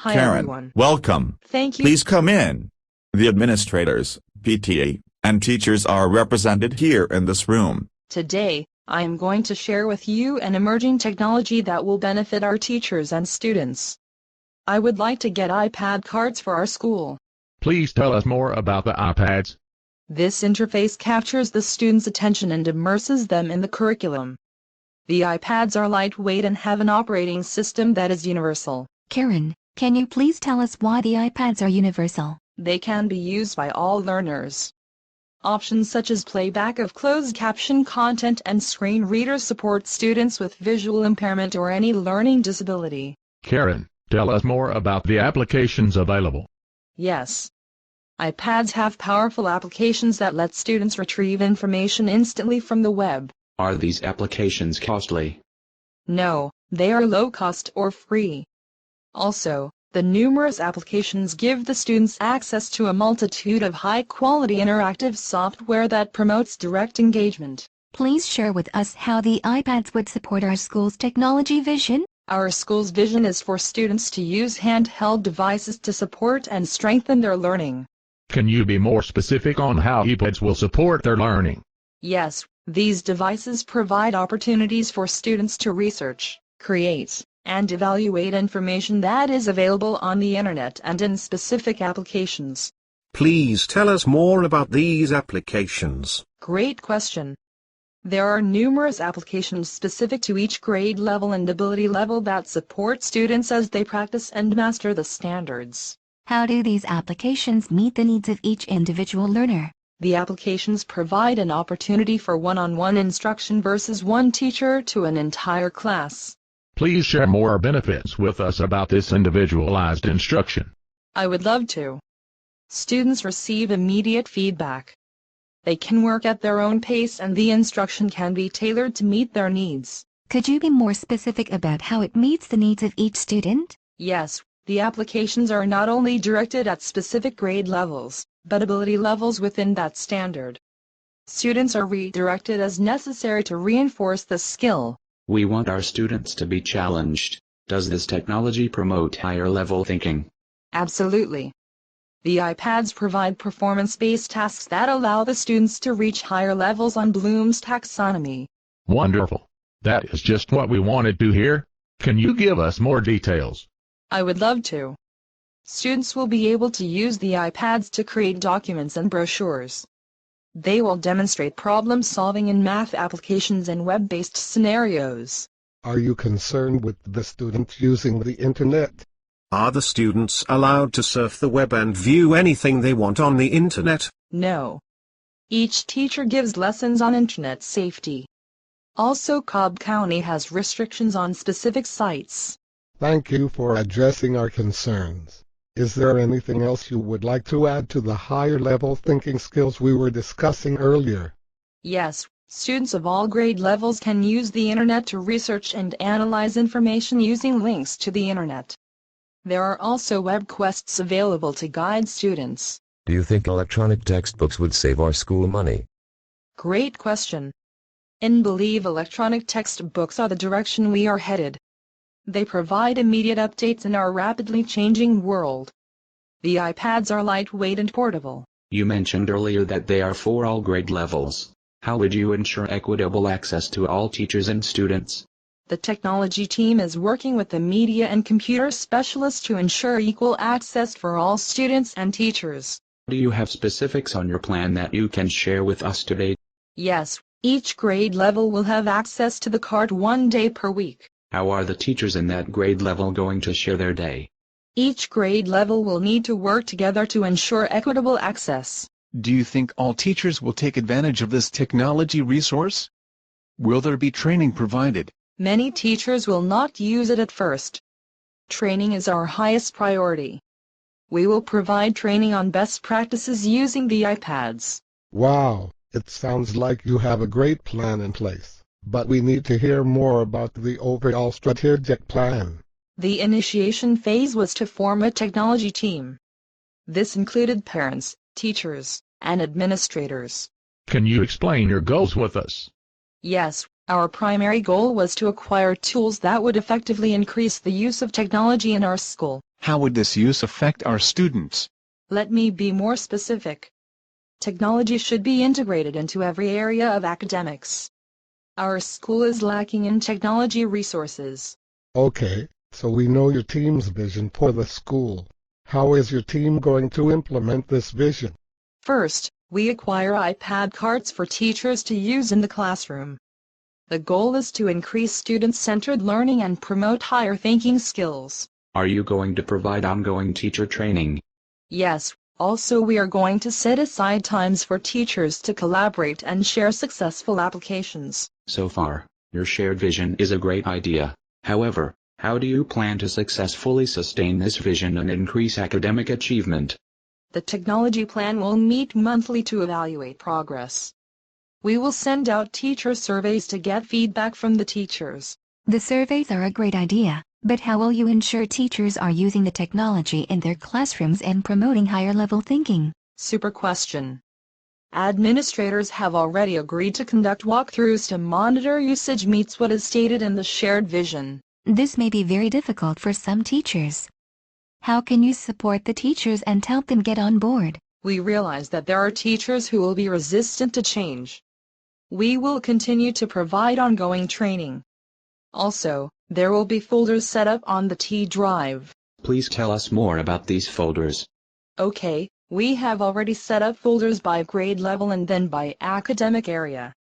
Hi Karen, everyone. welcome. Thank you. Please come in. The administrators, PTA, and teachers are represented here in this room. Today, I am going to share with you an emerging technology that will benefit our teachers and students. I would like to get iPad cards for our school. Please tell us more about the iPads. This interface captures the students' attention and immerses them in the curriculum. The iPads are lightweight and have an operating system that is universal. Karen, can you please tell us why the iPads are universal? They can be used by all learners. Options such as playback of closed caption content and screen readers support students with visual impairment or any learning disability. Karen, tell us more about the applications available. Yes. iPads have powerful applications that let students retrieve information instantly from the web. Are these applications costly? No, they are low cost or free. Also, the numerous applications give the students access to a multitude of high-quality interactive software that promotes direct engagement. Please share with us how the iPads would support our school's technology vision. Our school's vision is for students to use handheld devices to support and strengthen their learning. Can you be more specific on how iPads will support their learning? Yes, these devices provide opportunities for students to research, create, and evaluate information that is available on the internet and in specific applications. Please tell us more about these applications. Great question. There are numerous applications specific to each grade level and ability level that support students as they practice and master the standards. How do these applications meet the needs of each individual learner? The applications provide an opportunity for one-on-one instruction versus one teacher to an entire class. Please share more benefits with us about this individualized instruction. I would love to. Students receive immediate feedback. They can work at their own pace and the instruction can be tailored to meet their needs. Could you be more specific about how it meets the needs of each student? Yes, the applications are not only directed at specific grade levels, but ability levels within that standard. Students are redirected as necessary to reinforce the skill. We want our students to be challenged. Does this technology promote higher-level thinking? Absolutely. The iPads provide performance-based tasks that allow the students to reach higher levels on Bloom's taxonomy. Wonderful. That is just what we wanted to hear. Can you give us more details? I would love to. Students will be able to use the iPads to create documents and brochures. They will demonstrate problem-solving in math applications and web-based scenarios. Are you concerned with the students using the internet? Are the students allowed to surf the web and view anything they want on the internet? No. Each teacher gives lessons on internet safety. Also, Cobb County has restrictions on specific sites. Thank you for addressing our concerns. Is there anything else you would like to add to the higher-level thinking skills we were discussing earlier? Yes, students of all grade levels can use the internet to research and analyze information using links to the internet. There are also web quests available to guide students. Do you think electronic textbooks would save our school money? Great question. I believe electronic textbooks are the direction we are headed. They provide immediate updates in our rapidly changing world. The iPads are lightweight and portable. You mentioned earlier that they are for all grade levels. How would you ensure equitable access to all teachers and students? The technology team is working with the media and computer specialists to ensure equal access for all students and teachers. Do you have specifics on your plan that you can share with us today? Yes, each grade level will have access to the card 1 day per week. How are the teachers in that grade level going to share their day? Each grade level will need to work together to ensure equitable access. Do you think all teachers will take advantage of this technology resource? Will there be training provided? Many teachers will not use it at first. Training is our highest priority. We will provide training on best practices using the iPads. Wow, it sounds like you have a great plan in place. But we need to hear more about the overall strategic plan. The initiation phase was to form a technology team. This included parents, teachers, and administrators. Can you explain your goals with us? Yes, our primary goal was to acquire tools that would effectively increase the use of technology in our school, How would this use affect our students? Let me be more specific. Technology should be integrated into every area of academics. Our school is lacking in technology resources. Okay, so we know your team's vision for the school. How is your team going to implement this vision? First, we acquire iPad carts for teachers to use in the classroom. The goal is to increase student-centered learning and promote higher thinking skills. Are you going to provide ongoing teacher training? Yes, also we are going to set aside times for teachers to collaborate and share successful applications. So far, your shared vision is a great idea. However, how do you plan to successfully sustain this vision and increase academic achievement? The technology plan will meet monthly to evaluate progress. We will send out teacher surveys to get feedback from the teachers. The surveys are a great idea, but how will you ensure teachers are using the technology in their classrooms and promoting higher level thinking? Super question. Administrators have already agreed to conduct walkthroughs to monitor usage meets what is stated in the shared vision. This may be very difficult for some teachers. How can you support the teachers and help them get on board? We realize that there are teachers who will be resistant to change. We will continue to provide ongoing training. Also, there will be folders set up on the T drive. Please tell us more about these folders. Okay, we have already set up folders by grade level and then by academic area.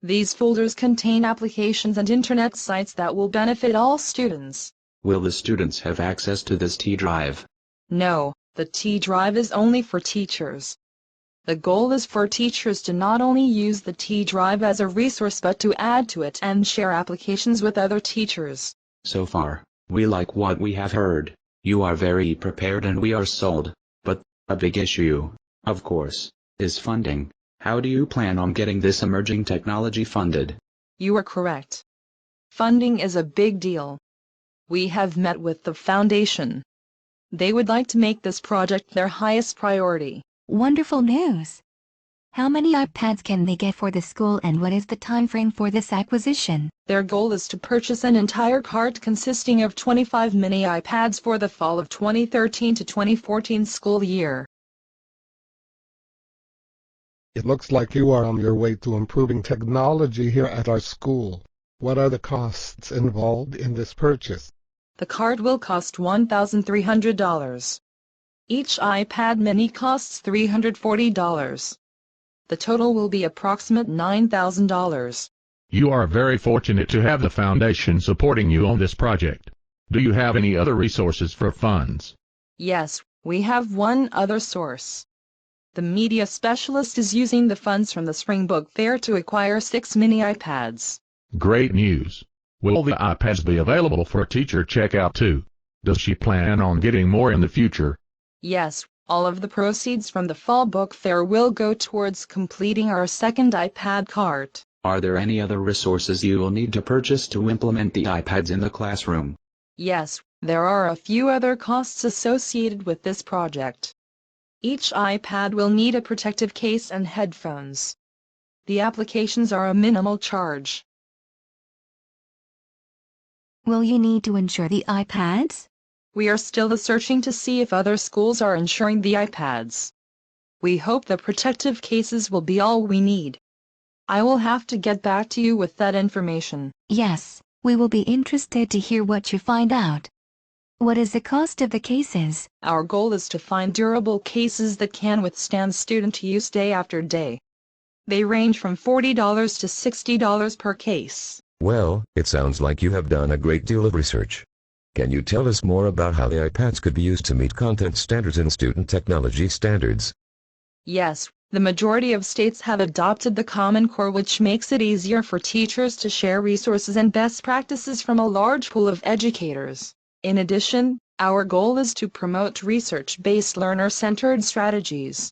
These folders contain applications and internet sites that will benefit all students. Will the students have access to this T drive? No, the T drive is only for teachers. The goal is for teachers to not only use the T drive as a resource but to add to it and share applications with other teachers. So far, we like what we have heard. You are very prepared and we are sold. But, a big issue, of course, is funding. How do you plan on getting this emerging technology funded? You are correct. Funding is a big deal. We have met with the foundation. They would like to make this project their highest priority. Wonderful news! How many iPads can they get for the school and what is the time frame for this acquisition? Their goal is to purchase an entire cart consisting of 25 mini iPads for the fall of 2013 to 2014 school year. It looks like you are on your way to improving technology here at our school. What are the costs involved in this purchase? The cart will cost $1,300. Each iPad mini costs $340. The total will be approximate $9,000. You are very fortunate to have the foundation supporting you on this project. Do you have any other resources for funds? Yes, we have one other source. The media specialist is using the funds from the Spring Book Fair to acquire 6 mini iPads. Great news. Will the iPads be available for teacher checkout too? Does she plan on getting more in the future? Yes, all of the proceeds from the Fall Book Fair will go towards completing our second iPad cart. Are there any other resources you will need to purchase to implement the iPads in the classroom? Yes, there are a few other costs associated with this project. Each iPad will need a protective case and headphones. The applications are a minimal charge. Will you need to insure the iPads? We are still searching to see if other schools are insuring the iPads. We hope the protective cases will be all we need. I will have to get back to you with that information. Yes, we will be interested to hear what you find out. What is the cost of the cases? Our goal is to find durable cases that can withstand student use day after day. They range from $40 to $60 per case. Well, it sounds like you have done a great deal of research. Can you tell us more about how the iPads could be used to meet content standards and student technology standards? Yes, the majority of states have adopted the Common Core, which makes it easier for teachers to share resources and best practices from a large pool of educators. In addition, our goal is to promote research-based learner-centered strategies.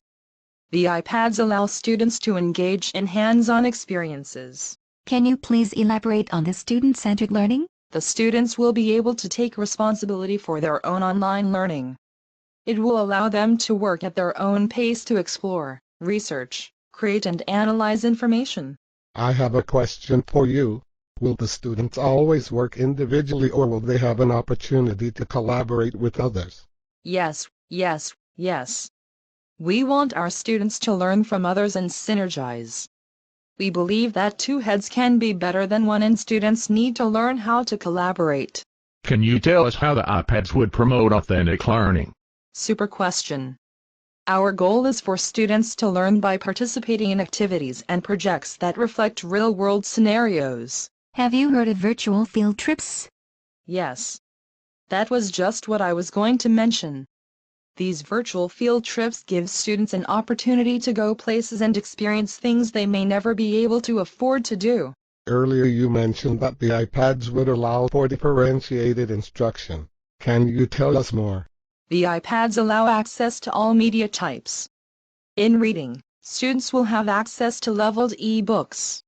The iPads allow students to engage in hands-on experiences. Can you please elaborate on the student-centered learning? The students will be able to take responsibility for their own online learning. It will allow them to work at their own pace to explore, research, create and analyze information. I have a question for you. Will the students always work individually or will they have an opportunity to collaborate with others? Yes, yes, yes. We want our students to learn from others and synergize. We believe that two heads can be better than one and students need to learn how to collaborate. Can you tell us how the iPads would promote authentic learning? Super question. Our goal is for students to learn by participating in activities and projects that reflect real-world scenarios. Have you heard of virtual field trips? Yes. That was just what I was going to mention. These virtual field trips give students an opportunity to go places and experience things they may never be able to afford to do. Earlier you mentioned that the iPads would allow for differentiated instruction. Can you tell us more? The iPads allow access to all media types. In reading, students will have access to leveled e-books.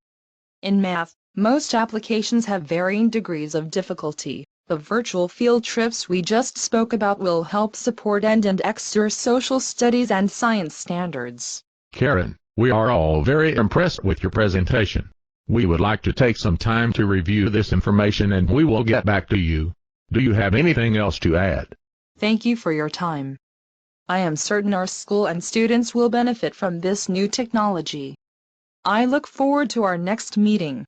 In math, most applications have varying degrees of difficulty. The virtual field trips we just spoke about will help support end and extra social studies and science standards. Karen, we are all very impressed with your presentation. We would like to take some time to review this information and we will get back to you. Do you have anything else to add? Thank you for your time. I am certain our school and students will benefit from this new technology. I look forward to our next meeting.